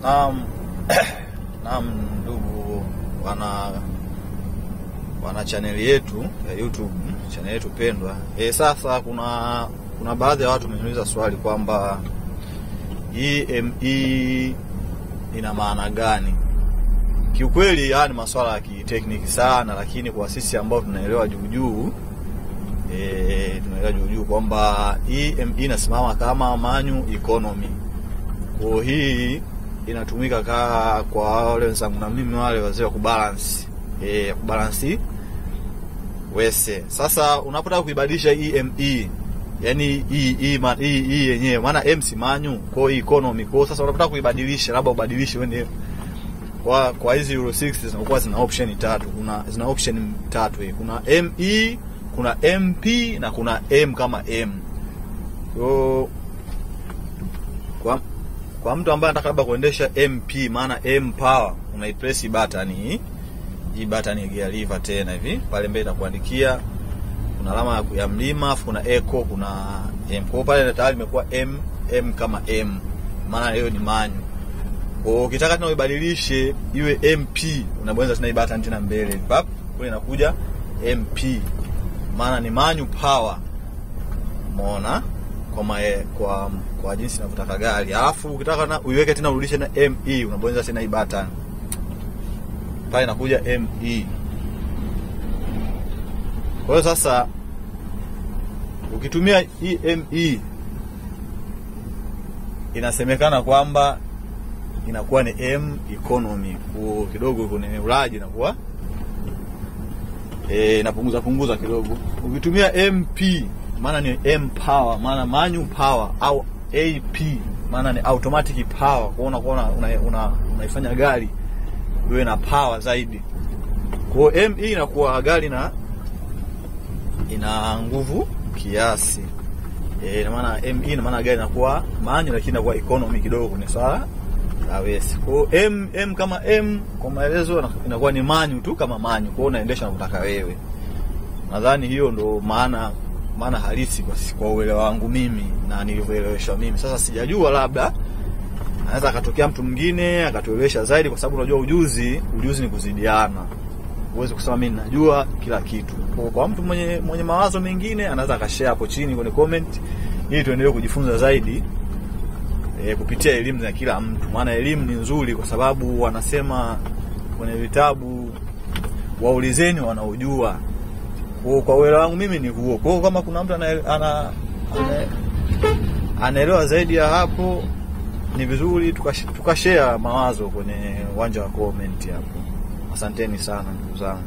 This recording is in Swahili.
Naam ndugu wana channel yetu ya YouTube, channel yetu pendwa. Sasa kuna baadhi ya watu wameniuliza swali kwamba EME ina maana gani? Kiukweli haya ni masuala ya kitekniki sana, lakini kwa sisi ambao tunaelewa juu kwamba EME inasimama kama manual economy. Kwa hii inatumika kwa wale wenzangu na mimi wale wazee wa kubalance wese. Sasa unapotaka kuibadilisha EME, yani hii yenyewe maana M si manual, kwa economy. Kwa sasa unapotaka kuibadilisha, labda ubadilishe wewe kwa hizi Euro 6 zinakuwa zina option tatu. Zina option tatu hii. Kuna ME, kuna MP na kuna M kama M. Kwa mtu ambaye anataka labda kuendesha MP, maana M power, unaipress button hii button ya gear lever tena hivi, pale mbele itakuandikia kuna alama ya mlima, afu kuna echo, kuna M. Kwa pale tayari imekuwa M kama M, maana hiyo ni manual. Ukitaka tena uibadilishe iwe MP, unabonyeza tena button tena mbele pap, kule inakuja MP, maana ni manual power. Umeona kwa jinsi inavyotaka gari. Alafu ukitaka na uiweke tena urudishe na ME, unabonyeza tena button pale inakuja ME. Kwa hiyo sasa ukitumia EME inasemekana kwamba inakuwa ni M economy. Kwa kidogo kwenye ulaji inakuwa inapunguza kidogo. Ukitumia MP maana ni M power, maana manual power, au AP maana ni automatic power. Kwa unaifanya gari iwe na power zaidi. Kwa ME inakuwa gari ina nguvu kiasi. Na maana ME ina maana gari inakuwa manual lakini inakuwa economy kidogo, ni sawa awesi. Kwa M kama M kwa maelezo inakuwa ni manual tu kama manual. Kwa unaendesha unataka wewe. Nadhani hiyo ndo maana halisi kwa uelewa wangu mimi na nilivyoeleweshwa mimi. Sasa sijajua, labda anaweza akatokea mtu mwingine akatuelewesha zaidi, kwa sababu unajua ujuzi ni kuzidiana. Uweze kusema mimi najua kila kitu. Kwa mtu mwenye mawazo mengine anaweza akashare hapo chini kwenye comment, ili tuendelee kujifunza zaidi kupitia elimu za kila mtu. Maana elimu ni nzuri, kwa sababu wanasema kwenye vitabu waulizeni wanaojua. Kwa uelewa wangu mimi ni huo. Kwa kama kuna mtu anaelewa zaidi ya hapo, ni vizuri tukashare mawazo kwenye uwanja wa comment hapo. Asanteni sana ndugu zangu.